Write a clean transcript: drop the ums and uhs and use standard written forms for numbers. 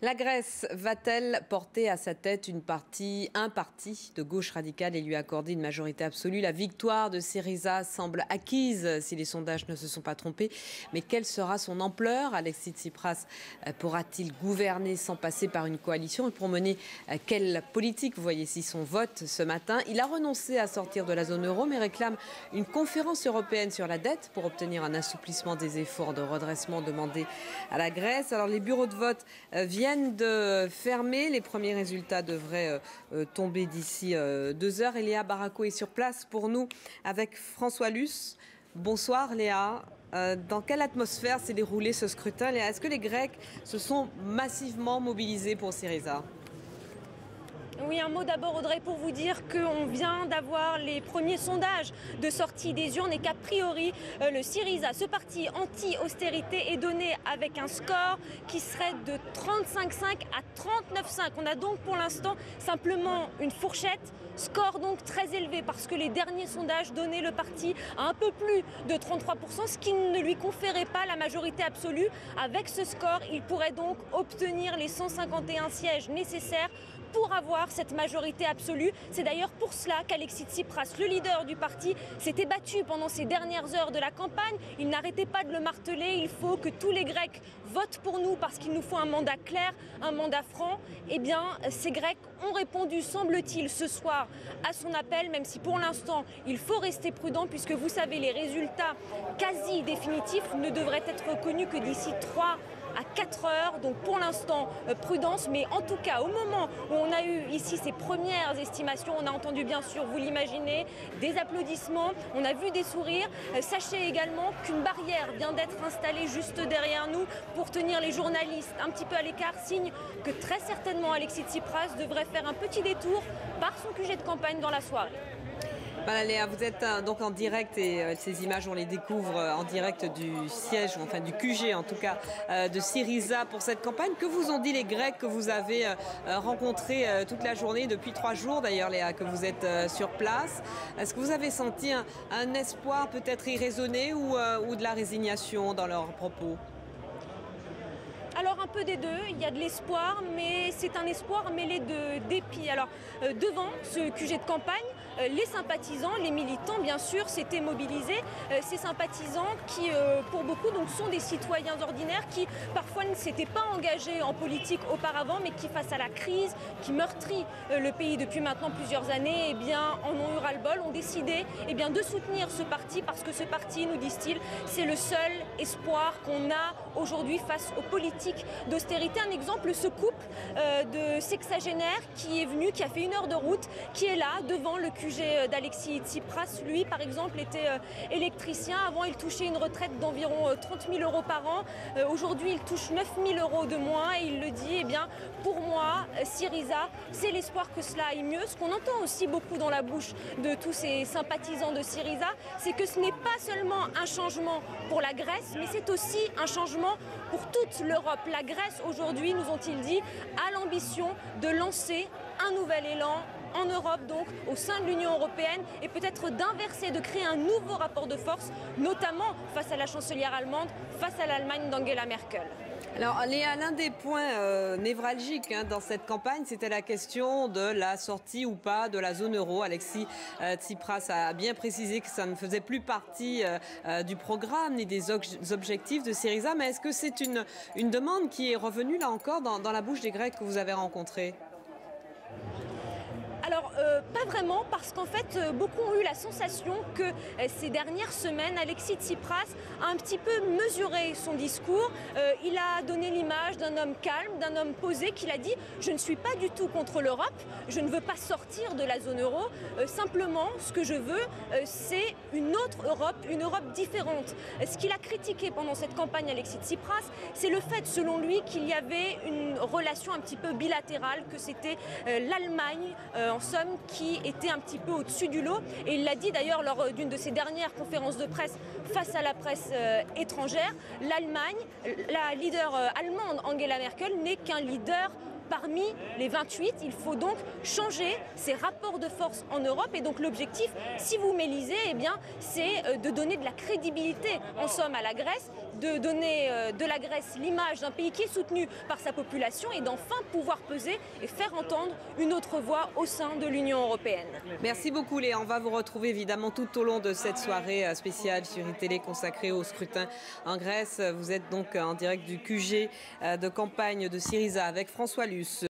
La Grèce va-t-elle porter à sa tête un parti de gauche radicale et lui accorder une majorité absolue? La victoire de Syriza semble acquise si les sondages ne se sont pas trompés. Mais quelle sera son ampleur? Alexis Tsipras pourra-t-il gouverner sans passer par une coalition? Et pour mener quelle politique? Vous voyez ici son vote ce matin. Il a renoncé à sortir de la zone euro mais réclame une conférence européenne sur la dette pour obtenir un assouplissement des efforts de redressement demandés à la Grèce. Alors les bureaux de vote viennent de fermer. Les premiers résultats devraient tomber d'ici 2 heures. Et Léa Barraco est sur place pour nous avec François Luce. Bonsoir Léa. Dans quelle atmosphère s'est déroulé ce scrutin, Léa? Est-ce que les Grecs se sont massivement mobilisés pour Syriza? Oui, un mot d'abord, Audrey, pour vous dire qu'on vient d'avoir les premiers sondages de sortie des urnes et qu'a priori, le Syriza, ce parti anti-austérité, est donné avec un score qui serait de 35,5 à 39,5. On a donc pour l'instant simplement une fourchette, score donc très élevé parce que les derniers sondages donnaient le parti à un peu plus de 33%, ce qui ne lui conférait pas la majorité absolue. Avec ce score, il pourrait donc obtenir les 151 sièges nécessaires pour avoir cette majorité absolue. C'est d'ailleurs pour cela qu'Alexis Tsipras, le leader du parti, s'était battu pendant ces dernières heures de la campagne. Il n'arrêtait pas de le marteler. Il faut que tous les Grecs votent pour nous parce qu'il nous faut un mandat clair, un mandat franc. Eh bien, ces Grecs ont répondu, semble-t-il, ce soir à son appel, même si pour l'instant, il faut rester prudent puisque vous savez, les résultats quasi définitifs ne devraient être connus que d'ici 3 à 4 heures, donc pour l'instant prudence, mais en tout cas au moment où on a eu ici ces premières estimations, on a entendu bien sûr, vous l'imaginez, des applaudissements, on a vu des sourires. Sachez également qu'une barrière vient d'être installée juste derrière nous pour tenir les journalistes un petit peu à l'écart, signe que très certainement Alexis Tsipras devrait faire un petit détour par son QG de campagne dans la soirée. Voilà, Léa, vous êtes donc en direct et ces images, on les découvre en direct du siège, enfin du QG en tout cas, de Syriza pour cette campagne. Que vous ont dit les Grecs que vous avez rencontrés toute la journée, depuis 3 jours d'ailleurs, Léa, que vous êtes sur place? Est-ce que vous avez senti un espoir peut-être irraisonné ou de la résignation dans leurs propos? Alors un peu des deux, il y a de l'espoir, mais c'est un espoir mêlé de dépit. Alors devant ce QG de campagne, les sympathisants, les militants bien sûr s'étaient mobilisés. Ces sympathisants qui pour beaucoup donc, sont des citoyens ordinaires qui parfois ne s'étaient pas engagés en politique auparavant, mais qui face à la crise qui meurtrit le pays depuis maintenant plusieurs années, eh bien, en ont eu ras-le-bol, ont décidé eh bien, de soutenir ce parti parce que ce parti, nous disent-ils, c'est le seul espoir qu'on a aujourd'hui face aux politiques d'austérité. Un exemple, ce couple de sexagénaires qui est venu, qui a fait 1 heure de route, qui est là devant le QG d'Alexis Tsipras. Lui, par exemple, était électricien. Avant, il touchait une retraite d'environ 30 000 euros par an. Aujourd'hui, il touche 9 000 euros de moins et il le dit, eh bien, pour moi, Syriza, c'est l'espoir que cela aille mieux. Ce qu'on entend aussi beaucoup dans la bouche de tous ces sympathisants de Syriza, c'est que ce n'est pas seulement un changement pour la Grèce, mais c'est aussi un changement pour toute l'Europe. La Grèce, aujourd'hui, nous ont-ils dit, a l'ambition de lancer un nouvel élan en Europe, donc au sein de l'Union européenne, et peut-être d'inverser, de créer un nouveau rapport de force, notamment face à la chancelière allemande, face à l'Allemagne d'Angela Merkel. Alors Léa, l'un des points névralgiques dans cette campagne, c'était la question de la sortie ou pas de la zone euro. Alexis Tsipras a bien précisé que ça ne faisait plus partie du programme ni des objectifs de Syriza. Mais est-ce que c'est une demande qui est revenue là encore dans la bouche des Grecs que vous avez rencontrés? Alors, pas vraiment, parce qu'en fait, beaucoup ont eu la sensation que ces dernières semaines, Alexis Tsipras a un petit peu mesuré son discours. Il a donné l'image d'un homme calme, d'un homme posé, qu'il a dit « Je ne suis pas du tout contre l'Europe, je ne veux pas sortir de la zone euro. Simplement, ce que je veux, c'est une autre Europe, une Europe différente. » Ce qu'il a critiqué pendant cette campagne, Alexis Tsipras, c'est le fait, selon lui, qu'il y avait une relation un petit peu bilatérale, que c'était l'Allemagne, en somme, qui était un petit peu au-dessus du lot. Et il l'a dit d'ailleurs lors d'une de ses dernières conférences de presse face à la presse étrangère. L'Allemagne, la leader allemande Angela Merkel n'est qu'un leader parmi les 28. Il faut donc changer ces rapports de force en Europe. Et donc l'objectif, si vous m'élisez, eh bien, c'est de donner de la crédibilité, en somme, à la Grèce, de donner de la Grèce l'image d'un pays qui est soutenu par sa population et d'enfin pouvoir peser et faire entendre une autre voix au sein de l'Union européenne. Merci beaucoup Léa. On va vous retrouver évidemment tout au long de cette soirée spéciale sur iTélé consacrée au scrutin en Grèce. Vous êtes donc en direct du QG de campagne de Syriza avec François Luce.